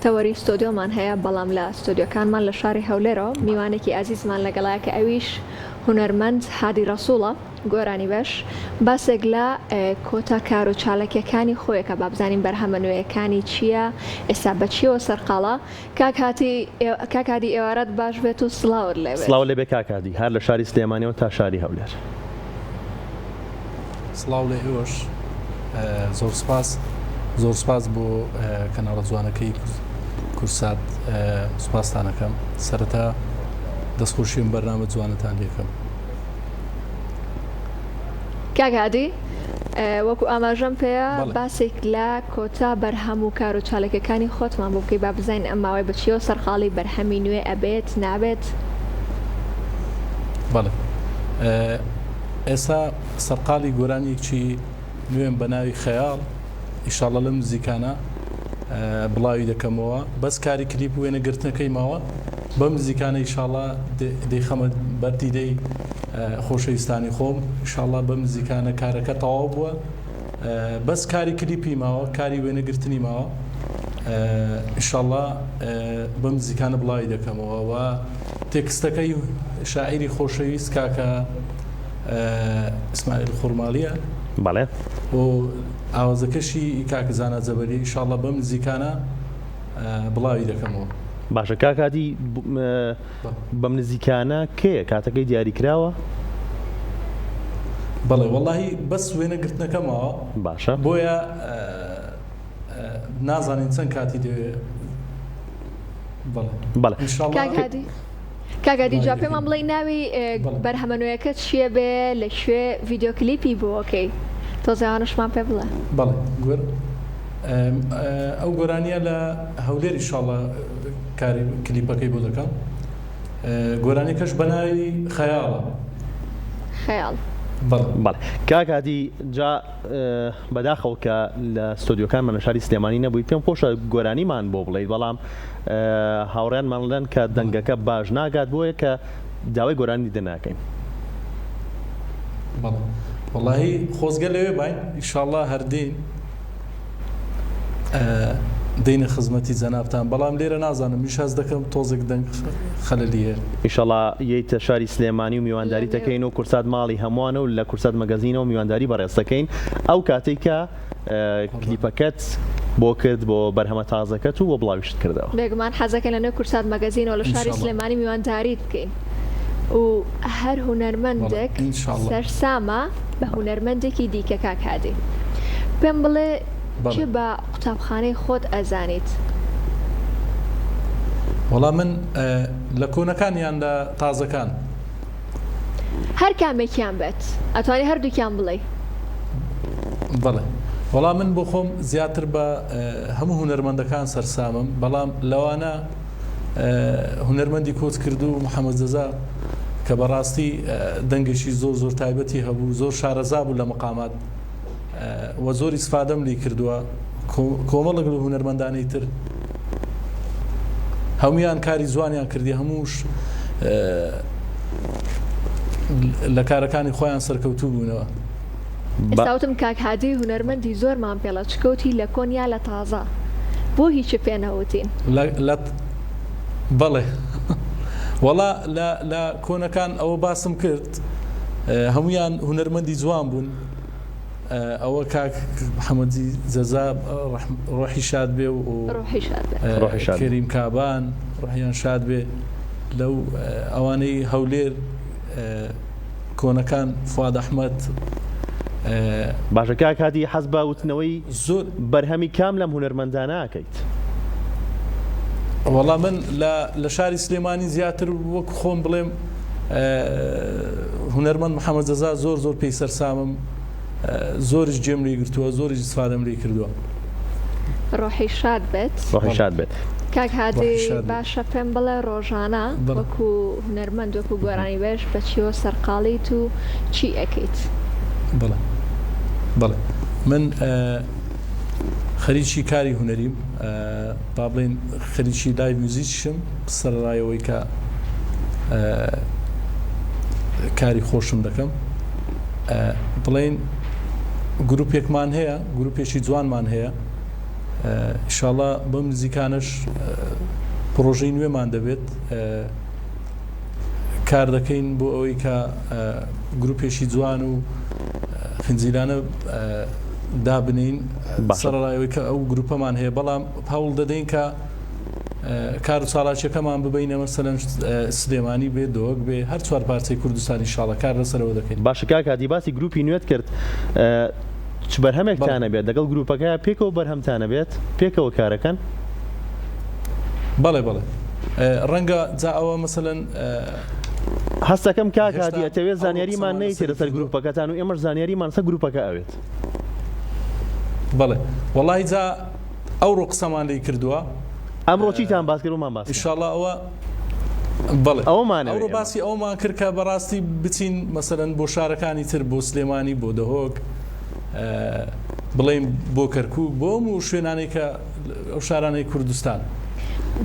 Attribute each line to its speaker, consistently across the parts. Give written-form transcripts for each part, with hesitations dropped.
Speaker 1: تەوەری ستۆدیۆمان هەیە بەڵام لە ستۆدیۆکانمان لە شاری هەولێرەوە میوانێکی ئازیزمان لەگەڵایە کە ئەویش هونەرمەند هادی ڕەسوڵە گۆرانی بەش باسێک لە کۆتا کار و چالاکیەکانی خۆی کە با بزانین بەرهەمە نوێیەکانی چییە ئێستا بەچیەوە سەرقاڵە کاکادی ئێوارەت باش بێت و سڵاوت لێ
Speaker 2: سڵاو لێ بێ کاکادی هەر لە شاری سلێمانیەوە تا شاری هەولێر.
Speaker 3: سڵاو لێ ئێوەش زۆر سپاس بۆ کەناڵە جوانەکەی کورسات سوپاستانەکەم سەرەتا دەستخۆشیم بەرنامە جوانتان لێکەم.
Speaker 1: کاکادی وەکو ئاماژەم پێەیە باسێک لە کۆتا بەرهەم و کار و چالێکەکانی خۆتمان بۆ بکەی با بزانین ئەم ماوەی بەچیەوە سەرقاڵی بەرهەمی نوێ ئەبێت نابێت.
Speaker 3: بەڵێ ئێستا سەرقاڵی گۆرانیەکی نوێم بە ناوی خەیاڵ ئیشاڵە لەم نزیکانە بڵاوی دەکەمەوە بەس کاری کلیپ وێنەگرتنەکەی ماوە بەم نزیکانە ئیشاڵە دەیخەمە بەردی دەی خۆشەویستانی خۆم ئیشاڵە بەم نزیکانە کارەکە تەواو بووە بەس کاری کلیپی ماوە کاری وێنەگرتنی ماوە ئیشاڵە بەم نزیکانە بڵاوی دەکەمەوە و تێکستەکەی شاعیری خۆشەویست کاکە ئیسماعیل خوڕماڵیە
Speaker 2: بەڵێ
Speaker 3: و ئاوازەکەشی کاکزانە جەبەری ئیشاڵە بەم نزیکانە بڵاوی دەکەمەوە.
Speaker 2: باشە کاکاتی بەم نزیکانە کێ کاتەکەی دیاریکراوە؟
Speaker 3: بەڵێ وەڵاهی بەس وێنەگرتنەکەمەوە
Speaker 2: باشە
Speaker 3: بۆیە نازانین چەند کاتی دەوێ.
Speaker 2: بەڵێ
Speaker 1: کاکادی جا پێمان بڵێ ناوی بەرهەمە نوێیەکە چییە بێ لە کوێ ڤیدیۆ کلیپی بووەکەی تۆزیانشمان پێ بڵێ.
Speaker 3: بەڵێ گوێر ئەو گۆرانیە لە هەولێر ئیشاڵە کاری کلیپەکەی بۆ دەکەم گۆرانیەکەش بە ناوی خەیاڵە.
Speaker 1: خەیاڵ
Speaker 2: بەڵێ کاکادی جا بەداخەوە کە لە ستۆدیۆکانمان لە شاری سلێمانی نەبووی پێم خۆشە گۆرانیمان بۆ بڵێیت بەڵام هاوڕێنمان لەن کە دەنگەکە باش ناگات بۆیە کە داوای گۆرانی دەناکەین.
Speaker 3: وەڵاهی خۆزگە لەوێ باین ئیشاڵڵا هەردین دەینە خزمەتی جەنابتان بەڵام لێرە نازانم میش هەز دەکەم تۆزێک دەنگ خەلەلیە
Speaker 2: ئیشاڵڵا یەیتە شاری سلێمانی و میوانداری دەکەین و کورسات ماڵی هەمووانە و لە کورسات مەگەزینەوە میوانداری بەڕێز دەکەین ئەو کاتێک کە کلیپەکەت بۆ کرد بۆ بەرهەمە تازەکەت و بۆ بڵاویشت کردەوە.
Speaker 1: بێگومان حەزەکە لە نوێ کورسات مەگەزینەوە لە شاری سلێمانی میوانداری بکەین و هەر هونەرمەندێک سەرسامە بە هونەرمەندێکی دیکە کاکادی. پێم بڵێ چ بە قوتابخانەی خۆت ئەزانیت؟
Speaker 3: وەڵام من لە کۆنەکان یان لە تازەکان
Speaker 1: هەر کامێکیان بێت ئەتوانی هەردووکیان بڵێ.
Speaker 3: بەڵێ وەڵام من بۆ خۆم زیاتر بە هەموو هونەرمەندەکان سەرسامم بەڵام لەوانە هونەرمەندی کۆچ کردو و محەممەد جەزا کە بەڕاستی دەنگێکی زۆر تایبەتی هەبوو زۆر شارەزا بوو لە مقامات و زۆر ئیسفادەم لی کردووە کۆمەڵک لە هونەرمەندانەی تر هەمویان کاری جوانیان کردی هەمووش لە کارەکانی خۆیان سەرکەوتوو بوونەوە.
Speaker 1: ئێستاوتم کاکهادی هونەرمەندی زۆرمان پێڵە چکەوتی لە کۆنیا لە تازە بۆ هیچ پێنەوتین؟
Speaker 3: بەڵێ وەڵا لە کۆنەکان ئەوە باسم کرد هەمویان هونەرمەندی جوان بوون ئەوە کاک محەممەدی جەزا ڕۆحی شاد بێ و کەریم کابان ڕۆحیان شاد بێ لەو ئەوانەی هەولێر کۆنەکان فواد ئەحمەد.
Speaker 2: باشە کاکادی حەز بە وتنەوەی زۆر بەرهەمی کام لەم هونەرمەندانە ئەکەیت؟
Speaker 3: وەڵام من لە شاری سلێمانی زیاتر وەک خۆم بڵێم هونەرمەند محەممەد جەزا زۆر پێی سەرسامم زۆرش جێم لێ گرتووە زۆریش سفادەم لێ کردووە.
Speaker 1: ڕۆحی شاد بێت
Speaker 2: ڕۆحی شاد بێت.
Speaker 1: کاکهادی باشە پێم بڵێ ڕۆژانە وەکو هونەرمەند وەکو گۆرانی بێژ بەچیەوە سەرقاڵیت و چی ئەەکەیت؟
Speaker 3: بەڵێ من خەریکی کاری هونەریم با بڵێن خەریکی لای میوزیکشم سەرڕایەوەی کە کاری خۆشم دەکەم بڵێن گروپێکمان هەیە گروپێکی جوانمان هەیە ئینشاڵڵا بەم نزیکانش پرۆژەی نوێمان دەبێت کار دەکەین بۆ ئەوەی کە گروپێکی جوان و خنجیرانە دابنین سەرڕایەوەی کە ئەو گروپەمان هەیە بەڵام هەوڵ دەدەین کە کار و چالاکیەکەمان ببینە مەسەلەن سلێمانی بێ دۆک بێ هەر چوار پارچەی کوردستانی ئینشاڵڵا کار لەسەرەوە دەکەین.
Speaker 2: باشە کاکاتی باسی گروپی نوێت کرد چ بەرهەمێکتانە بێت لەگەڵ گروپەکە پێکەوە بەرهەمتانە بێت پێکەوە کارەکەن؟
Speaker 3: بەڵێ بەڵێ ڕەنگە جا ئەوە مەسەلەن
Speaker 2: هەستەکەم کاکاتی ئەتەوێت زانیاریمان نەیتێ لەسەر گروپەکەتان و ئێمەش زانیاریمان سەر گروپەکە ئەوێت.
Speaker 3: بەڵێ وەڵی جا ئەوڕۆ قسەمان لێی کردووە
Speaker 2: ئەمڕۆ چیتان باس کردومان باس
Speaker 3: ئینشاڵڵا ئەوە بەڵێ
Speaker 2: ئەومان
Speaker 3: ئەوڕۆ باسی ئەومان کرد کە بەڕاستی بچین مەسەلەن بۆ شارەکانی تر بۆ سلێمانی بۆ دەهۆک بڵێم بۆ کەرکووک بۆ و شوێنانی کە ئەو شارانەی کوردستان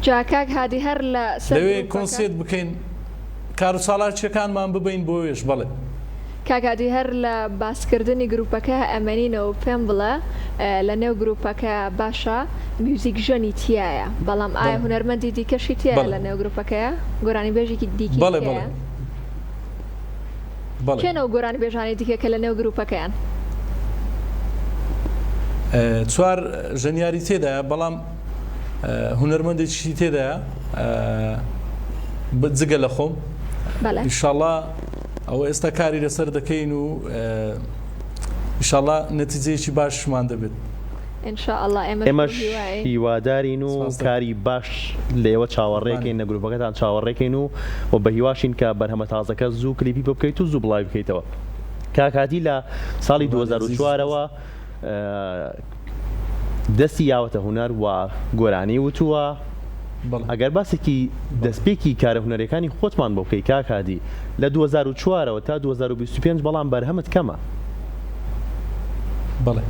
Speaker 1: جاکاک هادی هەر لە
Speaker 3: لەوێ کۆنسێت بکەین کار و چالاکیەکانمان ببین بۆ وێش بڵێ
Speaker 1: کاکادی هەر لە باسکردنی گروپەکە ئەمەنینەوە پێم بڵێ لە نێو گروپەکە باشە میوزیک ژەنی تایە بەڵام ئایا هونەرمەندی دیکەشی تایە لە نێو گروپەکەیە گۆرانی بێژێکی دیکی کێنەوە گۆرانی بێژانی دیکە کە لە نێو گروپەکەیان
Speaker 3: چوار ژەنیاری تێدایە بەڵام هونەرمەندێکی تێدایە جگە لە خۆم ئینشاڵڵا ئەوە ئێستا کاری لەسەر دەکەین و ئینشاڵڵا نەتیجەیەکی باشمان دەبێت.
Speaker 2: ئێمەش هیوادارین و کاری باش لێوە چاوەڕێکین لە گروپەکەتان چاوەڕێکین و بە هیواشین کە بەرهەمە تازەکە زوو کلیپی بۆ بکەیت و زوو بڵاوی بکەیتەوە. کاکاتی لە ساڵی 2004ەوە دەستی یاوەتە هونەر و گۆرانی وتووە ئەگەر باسێکی دەستپێکی کارە هونەرەکانی خۆتمان بۆ بکەی کاکادی لە 2004ەوە تا 2025 بەڵام بەرهەمت کەمە.
Speaker 3: بەڵێ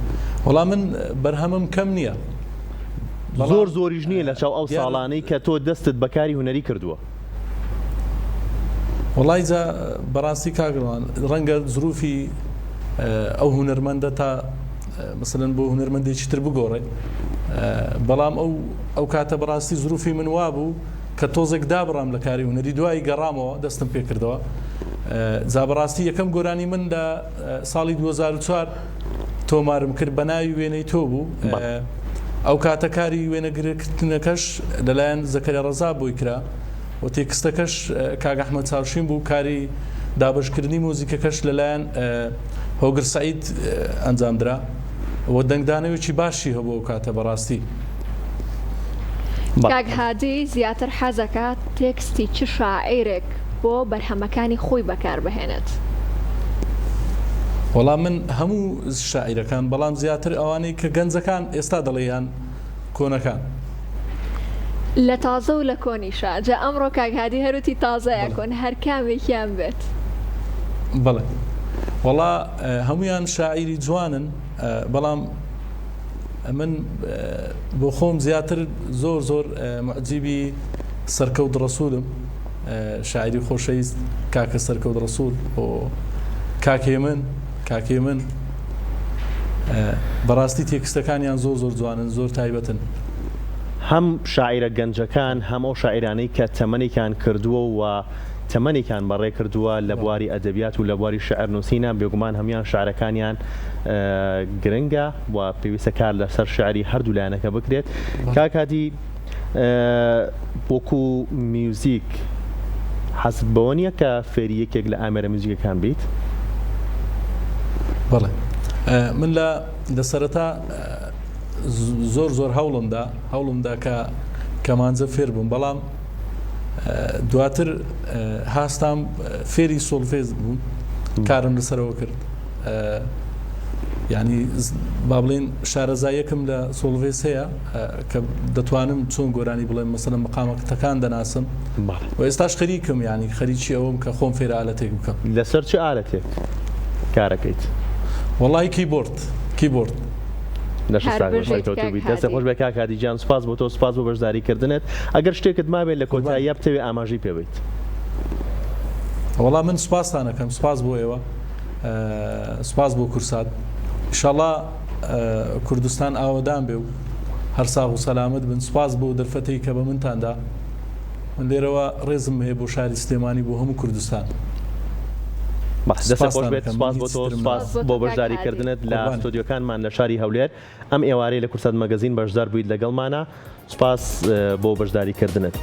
Speaker 3: وەڵام من بەرهەمم کەم نییە
Speaker 2: زۆریش نییە لە چاو ئەو ساڵانەی کە تۆ دەستت بەکاری هونەری کردووە.
Speaker 3: وەڵای جا بەڕاستی کاگڕوان ڕەنگە زروفی ئەو هونەرمەندە تا مثلەن بۆ هونەرمەندێکی تر بگۆڕێ بەڵام ئەو کاتە بەڕاستی زروفی من وابوو کە تۆزێک دابڕام لە کاری هونەری دوایی گەڕامەوە دەستم پێ کردەوە. جا بەڕاستی یەکەم گۆرانی من لە ساڵی 2004 تۆمارم کرد بە ناوی وێنەی تۆ بوو ئەو کاتە کاری وێنەگرێکردنەکەش لەلایەن زەکەریا ڕەزا بۆی کرا و تێکستەکەش کاک ئەحمەد چاوشین بوو کاری دابشکردنی مۆزیکەکەش لەلایەن هۆگر سەعید ئەنجامدرا و دەنگدانەوێکی باشی هەبوو ئەو کاتە بەڕاستی.
Speaker 1: کاک هادی زیاتر حەزەکە تێکستی چ شاعیرێک بۆ بەرهەمەکانی خۆی بەکاربهێنێت؟
Speaker 3: وەڵام من هەموو شاعیرەکان بەڵام زیاتر ئەوانەی کە گەنجەکان ئێستا دەڵێیان کۆنەکان
Speaker 1: لە تازە و لە کۆنیشە جا ئەمڕۆ کاک هادی هەروتی تازەیە کۆن هەر کامێکیان بێت.
Speaker 3: بەڵێ وەڵا هەمویان شاعیری جوانن بەڵام من بۆ خۆم زیاتر زۆر معجیبی سەرکەوت ڕەسوولم شاعری خۆشەویست کاکە سەرکەوت ڕەسوول بۆ کاکێ من بەڕاستی تێکستەکانیان زۆر جوانن زۆر تایبەتن.
Speaker 2: هەم شاعیرە گەنجەکان هەم ئەو شاعیرانەی کە تەمەنێکیان کردووە و تەمەنێکیان بەڕێ کردووە لە بواری ئەدەبیات و لە بواری شەعر نووسینە بێگومان هەمویان شاعرەکانیان گرنگە و پێویستە کار لەسەر شاعری هەردوو لایەنەکە بکرێت. کاکاتی وەکو میوزیک حەزت بەوە نییە کە فێری یەکێک لە ئامێرە میوزیکەکان بیت؟
Speaker 3: بەڵێ من لە سەرەتا زۆر هەوڵمدا کە کەمانجە فێر بووم بەڵام دواتر هاستام فێری سۆڵفێز بووم کارم لەسەرەوە کرد یعنی با بڵێن شارەزایەکم لە سۆڵڤێز هەیە کە دەتوانم چۆن گۆرانی بڵێم مەسەلەن مقامەکەتەکان دەناسم و ئێستاش خەریکم ینی خەریکی ئەوم کە خۆم فێرە ئالەتێک بکەم.
Speaker 2: لەسەر چه ئالەتێک کارەکەیت؟
Speaker 3: وەڵای کیبۆرد
Speaker 2: دەستە خۆش بە کاکادی جان سپاس بۆ تۆ سپاس بۆ بەشداریکردنت. ئەگەر شتێکت مابێت لە کۆتاییە بتەوێ ئاماژەی پێ بیت.
Speaker 3: وەڵام من سپاسانەکەم سپاس بۆ ئێوە سپاس بۆ کورسات ئینشاڵڵا کوردستان ئاوەدان بێ و هەر ساغ و سەلامت بن. سوپاس بۆ دەرفەتەی کە بە منتاندا. من لێرەوە ڕێزم هەیە بۆ شاری سلێمانی بۆ هەموو کوردستان.
Speaker 2: دەست خۆش بێت. سپاس بۆ تۆ، سپاس بۆ بەشداریکردنت لە ستۆدیۆکانمان لە شاری هەولێر. ئەم ئێوارەی لە کورسات مەگەزین بەشدار بوویت لەگەڵمانە. سپاس بۆ بەشداریکردنت.